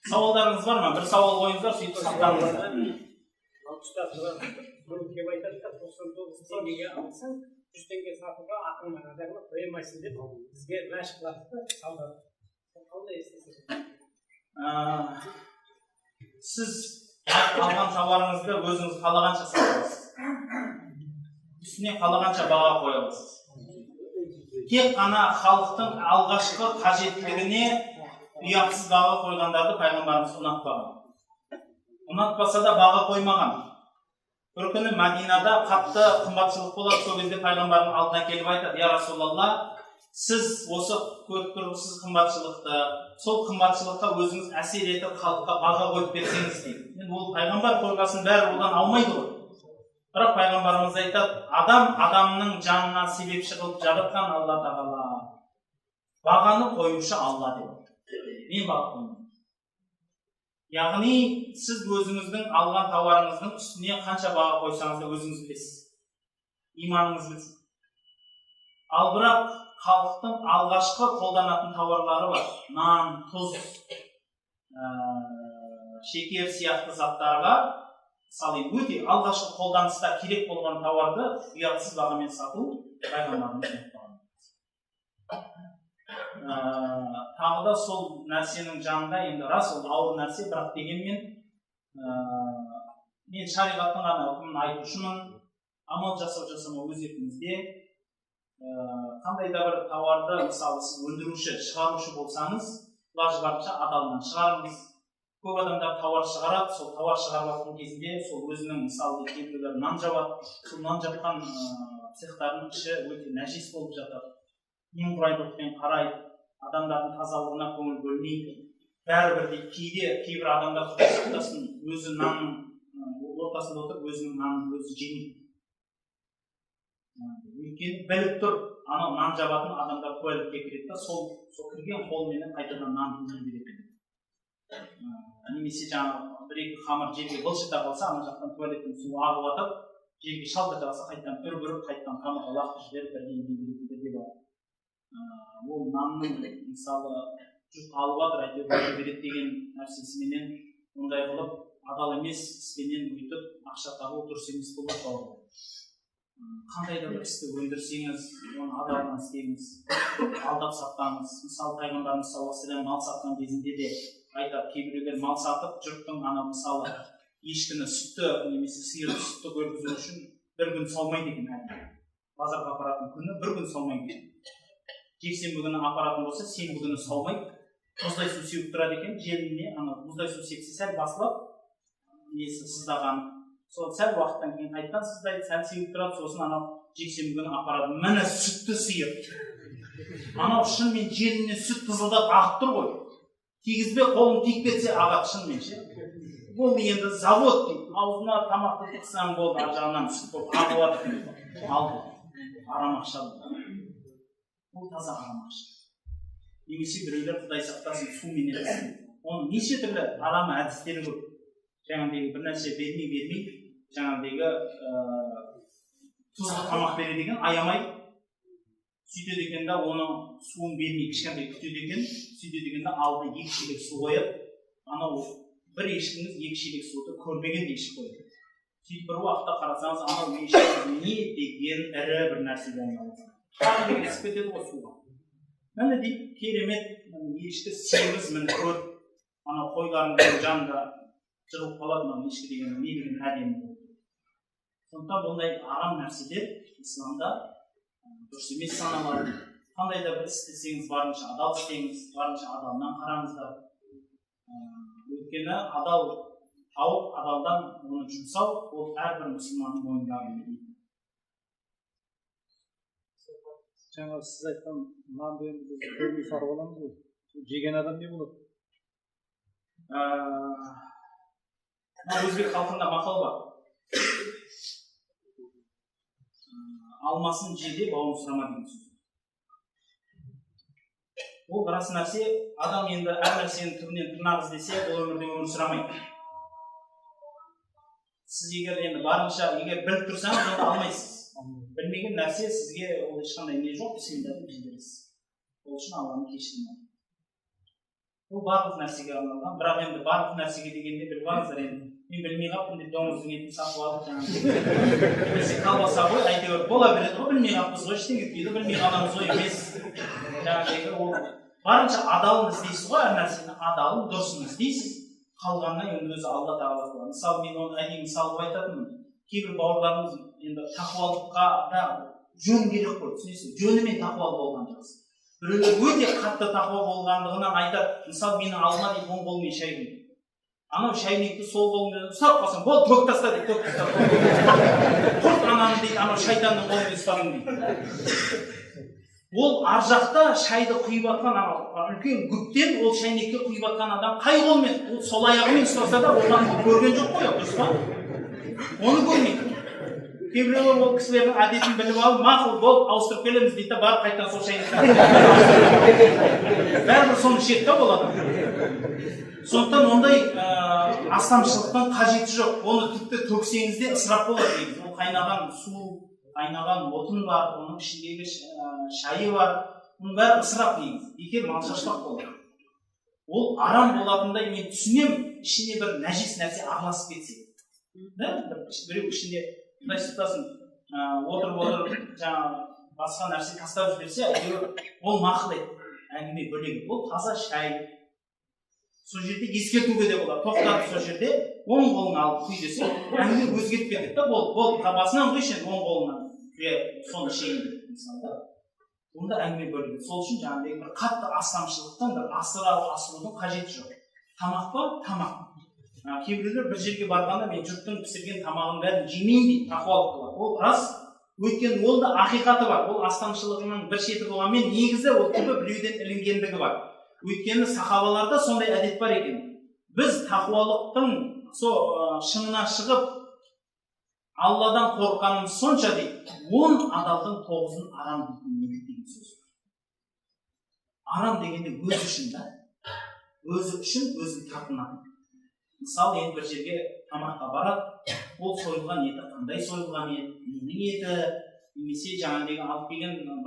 Сауалдарыңыз бар ма? Бір сауал қойыңыздар, сөйтіп сақтаңыздар. Бұрын кеп айтады да, 99 теңгеге алсаң, 100 теңге сатуға ақылмен адамға қоймайсың деп бізге мәш қылады да, сауда. Қандай естесіз? Сіз алған тауарыңызды өзіңіз қалағанша сатасыз. Үстіне қалағанша баға қоя аласыз. Тек қана халықтың алғашқы қажеттілігіне ұятсыз баға қойғандарды пайғамбарымыз ұнатпаған. Ұнатпаса да баға қоймаған. Бір күні Мәдинада қатты қымбатшылық болады. Сол кезде пайғамбардың алдына келіп айтады: "Я Расулалла, сіз осы көріп тұрғысыз қымбатшылықты, сол қымбатшылыққа өзіңіз әсер етіп халыққа баға қойып берсеңіз" дейді. Енді ол пайғамбар қойғасын бәрі одан алмайды ғой. Бірақ пайғамбарымыз айтады: адамның жанына себепші қылып жаратқан Алла Тағала, бағаны қоюшы Алла деп. Мен баға қоймаймын. Яғни сіз өзіңіздің алған тауарыңыздың үстіне қанша баға қойсаңыз да өзіңіз білесіз. Иманыңыз білсін. Ал бірақ халықтың алғашқы қолданатын тауарлары бар. Нан, тұз, шекер сияқты заттарға, мысалы өте алғашқы қолданыста керек болған тауарды ұятсыз бағамен сату пайғамбарымыз ұнатпаған. Тағы да сол нәрсенің жанында, енді рас ол ауыр нәрсе, бірақ дегенмен мен шариғаттың ғана үкімін айтушымын. Амал жасамау өз еркіңізде. Қандай да бір тауарды, мысалы сіз өндіруші, шығарушы болсаңыз, лажы барынша адалынан шығарыңыз. Көп адамдар тауар шығарады, сол тауар шығарып жатқан кезінде сол өзінің, мысалы кейбіреулер нан жабады, сол нан жапқан цехтардың іші өте нәжис болып жатады. Немқұрайлықпен қарайды, адамдардың тазалығына көңіл бөлмейді. Бәрібір де кейбір адамдар құдайсыздықтасын, өзі нанның ортасында отырып, өзінің нанын өзі жемейді. Өйткені біліп тұр, анау нан жабатын адамдар куәлікке кіреді да, сол кірген қолменен қайтадан нан береді. Немесе жаңағы бір-екі қамыр жерге былшыта қалса, ана жақтан туалеттің суы ағып жатып, жерге шалқыта қалса, қайтадан үріп, қайтадан қамырға лақтырып жіберіп бірдеңе бар. Ол нанның мысалы жұрт алып жатыр, әйтеуір береді деген нәрсесіменен ондай қылып адал емес іспенен өйтіп ақша табу дұрыс емес болады. Қандай да бір істі өндірсеңіз, оны адалдан істеңіз, алдап сатпаңыз. Мысалы пайғамбарымыз саллаллаху алейхи ва саллям мал сатқан кезінде де айтады, кейбіреулер мал сатып жұрттың анау мысалы ешкіні сүтті немесе сиырды сүтті көргізу үшін бір күн саумайды екен. Базарға апаратын күні бір күн саумайды екен. Жексенбі күні апаратын болса, сенбі күні саумайды. Мұздай су сеуіп тұрады екен, желіне анау мұздай су сепсе сәл басылып, несі сыздаған. Сол сәл уақыттан кейін қайтадан сыздайды, сәл сеуіп тұрады, сосын анау жексенбі күні апарады. Міне сүтті сиыр. Анау шынымен желіне сүт тызылдап ағып тұр ғой. Тигізбе қолын тиіп кетсе ағады шынымен ше. Бұл енді завод дейді. Аузына тамақты тықсаң болды, ар жағынан сүт болып ағып жатыр. Алды. Арам ақша болды. Бұл таза арам ақша. Немесе біреулер құдай сақтасын сумен істейді. Оның неше түрлі арам әдістері көп. Жаңағыдегі бір нәрсе бермей, жаңағыдегі тұзды тамақ береді екен, аямай. Сөйтеді екен да, оның суын бермей кішкентай күтеді екен. Сөйтеді екен да, алдына 2 шелек су қойып, анау бір ешкіңіз 2 шелек суды көрмеген ешік қойды. Сөйтіп бір уақытта қарасаңыз, анау ешік не деген ірі бір нәрсе болмайды. Тағы деген ісіп кетеді ғой суға. Міне дейді, керемет ешкі 8 мін көріп, анау қойлардың жанында жығылып қалады, мына ешкі деген не деген әдемі болды. Сондықтан бұндай арам нәрселер исламда дұрыс емес саналады. Қандай да бір істесеңіз барынша адал істеңіз, барынша адалынан қараңыздар. Өйткені адал тауып, адалдан оны жұмсау, ол әрбір мұсылманның мойнындағы міндет. Жаңа сіз айтқан нанды енді біз көрмей сарып аламыз ғой. Жеген адам не болады? Өзбек халқында мақал бар. Алмасын жеде, бауын сұрама деген сөз. Ол рас нәрсе, адам енді әр нәрсенің түбінен тырнақ іздесе, бұл өмірде өмір сүрамайды. Сіз егер енді барынша, егер біліп тұрсаңыз, оны алмайсыз. Білмеген нәрсе сізге ол ешқандай не жоқ, бісмилла деп жібересіз. ол үшін алланы кешірім. Бұл барлық нәрсеге арналған, бірақ енді барлық нәрсеге дегенде біліп алыңыздар, енді мен білмей қалыппын деп доңыздың етін сатып алып жаңағы немесе колбаса ғой, әйтеуір бола береді ғой, білмей қалыппыз ғой, ештеңе етпейді, білмей қаламыз ғой емес. Жаңағыдегі ол барынша адалын іздейсіз ғой, әр нәрсені адалын, дұрысын іздейсіз, қалғаннан енді өзі алла тағала қылады. Мысалы мен оны әдейі мысал қылып айтатынмын, кейбір бауырларымыз енді тақуалыққа да жөн керек қой, түсінесіз, жөнімен тақуалы болған жақсы. Біреулер өте қатты тақуа болғандығынан айтады, мысалы мені алма дейді, оң қолымен шайнайды. Анау шайнекті сол қолымен ұстап қалсаң, бол төк таста дейді, төк таста. Құрт ананы дейді, анау шайтанның қолымен ұстадың дейді. Ол ар жақта шайды құйып атқан анау үлкен гүптен ол шайнекке құйып атқан адам қай қолмен, ол сол аяғымен ұстаса да оған көрген жоқ қой, дұрыс па? Оны көрмейді. Кейбіреулер ол кісілердің әдетін біліп алып, мақұл болып ауыстырып келеміз дейді да барып қайтадан сол шайнектен. Бәрібір соны ішеді да болады. Сондықтан ондай астамшылықтан қажеті жоқ. Оны тіпті төксеңіз де ысырап болады дейді. Ол қайнаған су, қайнаған отын бар, оның ішіндегі шайы бар. Оның бәрі ысырап дейміз. Бекер мал шашпақ болады. Ол арам болатындай мен түсінемін, ішіне бір нәжес нәрсе араласып кетсе. Біреу ішінде Құдай сақтасын, отырып жаңағы басқа нәрсе тастап жіберсе, әйтеуір ол мақұл еді. Әңгіме бөлек. Ол таза шай. Сол жерде ескертуге де болады. Тоқтатып сол жерде оң қолын алып құй десе, әңгіме өзгеріп кетеді да, бол басынан құйшы енді оң қолынан. Соны ішейін деп мысалы. Онда әңгіме бөлек. Сол үшін жаңағыдай бір қатты астамшылықтан бір асырудың қажеті жоқ. Тамақ па? Тамақ. Кейбіреулер бір жерге барғанда мен жұрттың пісірген тамағын бәрін жемейін дейді, тақуалық қылады. Ол рас, өйткені ол да ақиқаты бар. Ол астамшылығының бір шеті болғанмен негізі ол түбі біреуден ілінгендігі бар. Өйткені сахабаларда сондай әдет бар екен. Біз тақуалықтың шыңына шығып, Алладан қорыққанымыз сонша дейді, 10 адалдың 9-ын арам деген сөз. Арам дегенде өзі үшін да, өзі үшін өзін тартынады. Мысалы, енді бір жерге тамаққа барады, ол сойылған еті қандай сойылған ет, ненің еті, немесе жаңағыдегі алып келген